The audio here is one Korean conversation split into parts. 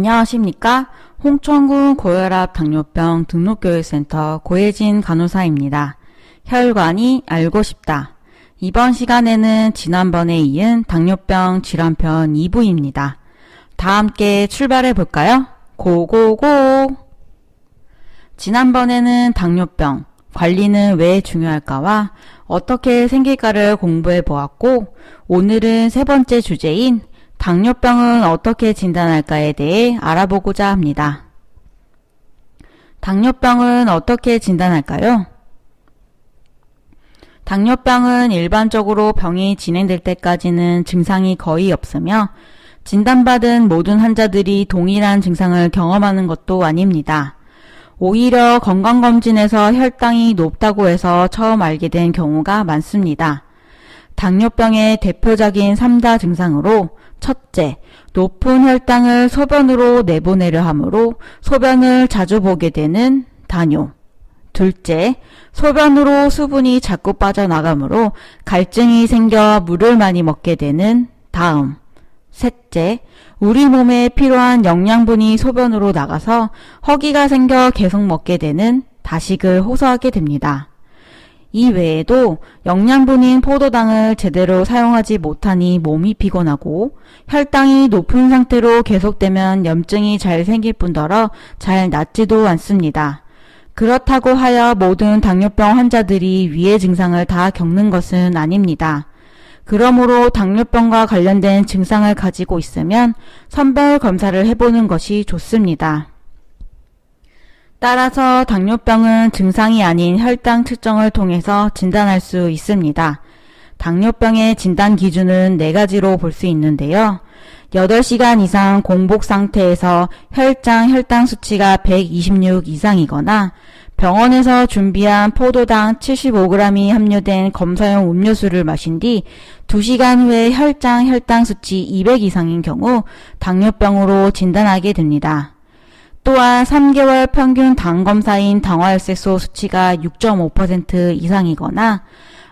안녕하십니까? 홍천군 고혈압 당뇨병 등록교육센터 고혜진 간호사입니다. 혈관이 알고 싶다. 이번 시간에는 지난번에 이은 당뇨병 질환편 2부입니다. 다 함께 출발해 볼까요? 고고고! 지난번에는 당뇨병, 관리는 왜 중요할까와 어떻게 생길까를 공부해 보았고, 오늘은 세 번째 주제인 당뇨병은 어떻게 진단할까에 대해 알아보고자 합니다. 당뇨병은 어떻게 진단할까요? 당뇨병은 일반적으로 병이 진행될 때까지는 증상이 거의 없으며 진단받은 모든 환자들이 동일한 증상을 경험하는 것도 아닙니다. 오히려 건강검진에서 혈당이 높다고 해서 처음 알게 된 경우가 많습니다. 당뇨병의 대표적인 3다 증상으로 첫째, 높은 혈당을 소변으로 내보내려 하므로 소변을 자주 보게 되는 다뇨. 둘째, 소변으로 수분이 자꾸 빠져나가므로 갈증이 생겨 물을 많이 먹게 되는 다음. 셋째, 우리 몸에 필요한 영양분이 소변으로 나가서 허기가 생겨 계속 먹게 되는 다식을 호소하게 됩니다. 이 외에도 영양분인 포도당을 제대로 사용하지 못하니 몸이 피곤하고 혈당이 높은 상태로 계속되면 염증이 잘 생길 뿐더러 잘 낫지도 않습니다. 그렇다고 하여 모든 당뇨병 환자들이 위의 증상을 다 겪는 것은 아닙니다. 그러므로 당뇨병과 관련된 증상을 가지고 있으면 선별 검사를 해보는 것이 좋습니다. 따라서 당뇨병은 증상이 아닌 혈당 측정을 통해서 진단할 수 있습니다. 당뇨병의 진단 기준은 4가지로 볼 수 있는데요. 8시간 이상 공복 상태에서 혈당 수치가 126 이상이거나 병원에서 준비한 포도당 75g이 함유된 검사용 음료수를 마신 뒤 2시간 후에 혈당 수치 200 이상인 경우 당뇨병으로 진단하게 됩니다. 또한 3개월 평균 당 검사인 당화혈색소 수치가 6.5% 이상이거나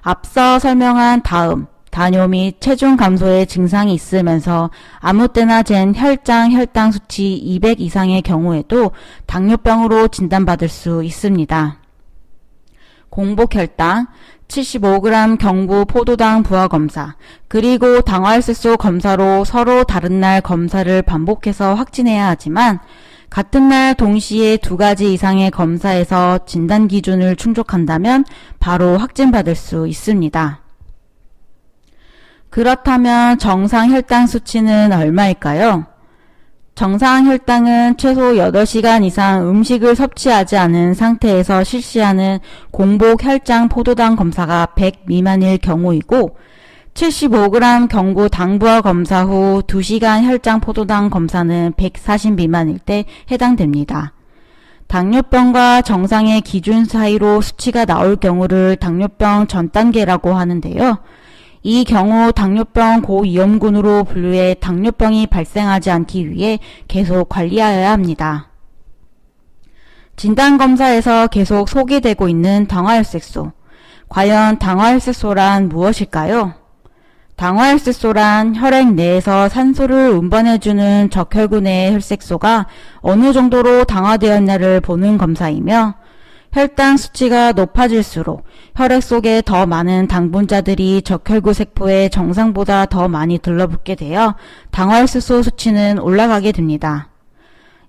앞서 설명한 다음 다뇨 및 체중 감소의 증상이 있으면서 아무 때나 잰 혈당 수치 200 이상의 경우에도 당뇨병으로 진단받을 수 있습니다. 공복 혈당, 75g 경부 포도당 부하 검사, 그리고 당화혈색소 검사로 서로 다른 날 검사를 반복해서 확진해야 하지만 같은 날 동시에 2가지 이상의 검사에서 진단 기준을 충족한다면 바로 확진받을 수 있습니다. 그렇다면 정상 혈당 수치는 얼마일까요? 정상 혈당은 최소 8시간 이상 음식을 섭취하지 않은 상태에서 실시하는 공복 혈당 포도당 검사가 100 미만일 경우이고 75g 경구 당부하 검사 후 2시간 혈당 포도당 검사는 140 미만일 때 해당됩니다. 당뇨병과 정상의 기준 사이로 수치가 나올 경우를 당뇨병 전 단계라고 하는데요. 이 경우 당뇨병 고위험군으로 분류해 당뇨병이 발생하지 않기 위해 계속 관리하여야 합니다. 진단검사에서 계속 소개되고 있는 당화혈색소. 과연 당화혈색소란 무엇일까요? 당화혈색소란 혈액 내에서 산소를 운반해주는 적혈구내의 혈색소가 어느 정도로 당화되었냐를 보는 검사이며 혈당 수치가 높아질수록 혈액 속에 더 많은 당분자들이 적혈구 세포에 정상보다 더 많이 들러붙게 되어 당화혈색소 수치는 올라가게 됩니다.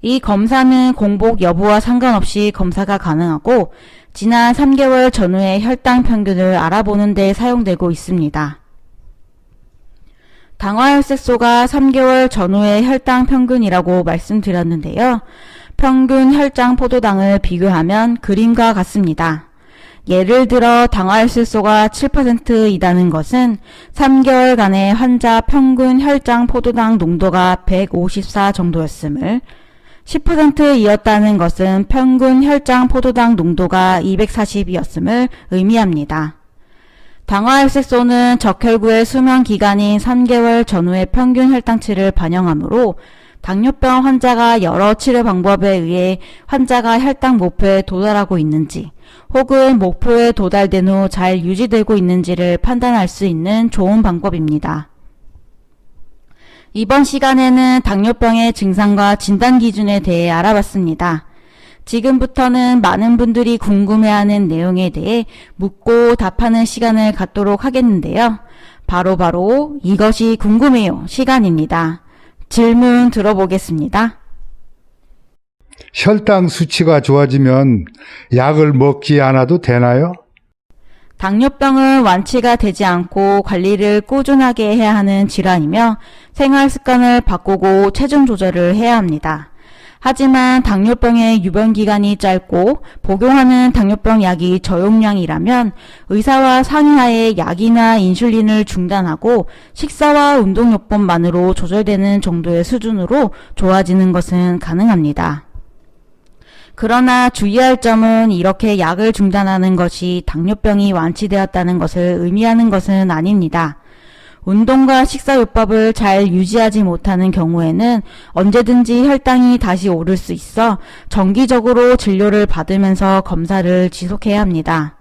이 검사는 공복 여부와 상관없이 검사가 가능하고 지난 3개월 전후의 혈당 평균을 알아보는 데 사용되고 있습니다. 당화혈색소가 3개월 전후의 혈당 평균이라고 말씀드렸는데요. 평균 혈당 포도당을 비교하면 그림과 같습니다. 예를 들어 당화혈색소가 7%이다는 것은 3개월간의 환자 평균 혈당 포도당 농도가 154 정도였음을 10%이었다는 것은 평균 혈당 포도당 농도가 240이었음을 의미합니다. 당화혈색소는 적혈구의 수명 기간인 3개월 전후의 평균 혈당치를 반영하므로 당뇨병 환자가 여러 치료 방법에 의해 환자가 혈당 목표에 도달하고 있는지 혹은 목표에 도달된 후 잘 유지되고 있는지를 판단할 수 있는 좋은 방법입니다. 이번 시간에는 당뇨병의 증상과 진단 기준에 대해 알아봤습니다. 지금부터는 많은 분들이 궁금해하는 내용에 대해 묻고 답하는 시간을 갖도록 하겠는데요. 바로 이것이 궁금해요 시간입니다. 질문 들어보겠습니다. 혈당 수치가 좋아지면 약을 먹지 않아도 되나요? 당뇨병은 완치가 되지 않고 관리를 꾸준하게 해야 하는 질환이며 생활 습관을 바꾸고 체중 조절을 해야 합니다. 하지만 당뇨병의 유병기간이 짧고 복용하는 당뇨병 약이 저용량이라면 의사와 상의하에 약이나 인슐린을 중단하고 식사와 운동요법만으로 조절되는 정도의 수준으로 좋아지는 것은 가능합니다. 그러나 주의할 점은 이렇게 약을 중단하는 것이 당뇨병이 완치되었다는 것을 의미하는 것은 아닙니다. 운동과 식사요법을 잘 유지하지 못하는 경우에는 언제든지 혈당이 다시 오를 수 있어 정기적으로 진료를 받으면서 검사를 지속해야 합니다.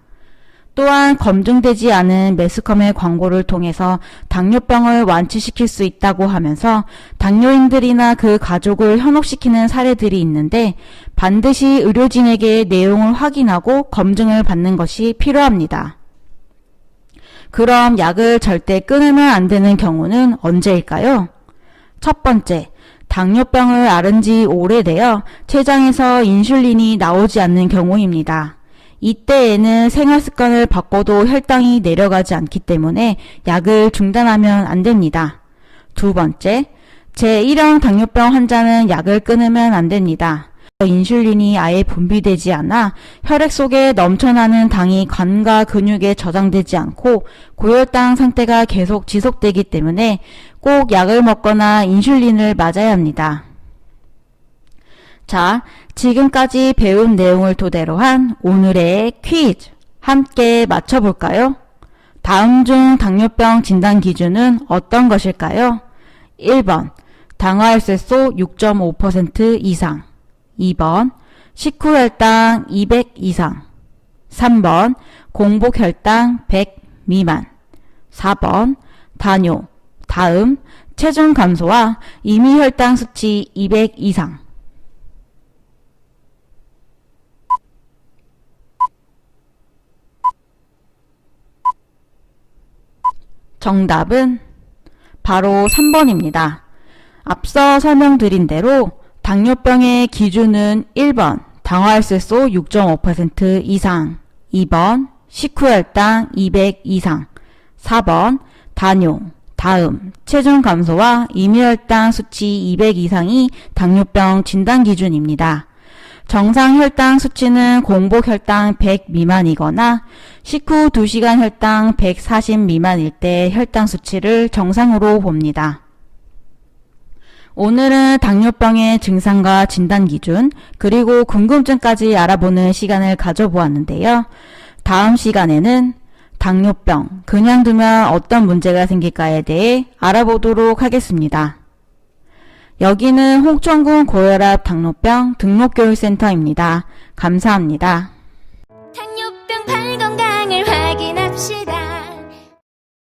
또한 검증되지 않은 매스컴의 광고를 통해서 당뇨병을 완치시킬 수 있다고 하면서 당뇨인들이나 그 가족을 현혹시키는 사례들이 있는데 반드시 의료진에게 내용을 확인하고 검증을 받는 것이 필요합니다. 그럼 약을 절대 끊으면 안 되는 경우는 언제일까요? 첫 번째, 당뇨병을 앓은 지 오래되어 췌장에서 인슐린이 나오지 않는 경우입니다. 이때에는 생활 습관을 바꿔도 혈당이 내려가지 않기 때문에 약을 중단하면 안 됩니다. 두 번째, 제1형 당뇨병 환자는 약을 끊으면 안 됩니다. 인슐린이 아예 분비되지 않아 혈액 속에 넘쳐나는 당이 관과 근육에 저장되지 않고 고혈당 상태가 계속 지속되기 때문에 꼭 약을 먹거나 인슐린을 맞아야 합니다. 자, 지금까지 배운 내용을 토대로 한 오늘의 퀴즈 함께 맞춰볼까요? 다음 중 당뇨병 진단 기준은 어떤 것일까요? 1번 당화혈색소 6.5% 이상 2번 식후혈당 200 이상 3번 공복혈당 100 미만 4번 다뇨 다음 체중 감소와 임의혈당 수치 200 이상 정답은 바로 3번입니다. 앞서 설명드린 대로 당뇨병의 기준은 1번 당화혈색소 6.5% 이상 2번 식후혈당 200 이상 4번 다뇨 다음 체중 감소와 임의혈당 수치 200 이상이 당뇨병 진단 기준입니다. 정상 혈당 수치는 공복 혈당 100 미만이거나 식후 2시간 혈당 140 미만일 때 혈당 수치를 정상으로 봅니다. 오늘은 당뇨병의 증상과 진단 기준, 그리고 궁금증까지 알아보는 시간을 가져보았는데요. 다음 시간에는 당뇨병, 그냥 두면 어떤 문제가 생길까에 대해 알아보도록 하겠습니다. 여기는 홍천군 고혈압 당뇨병 등록교육센터입니다. 감사합니다.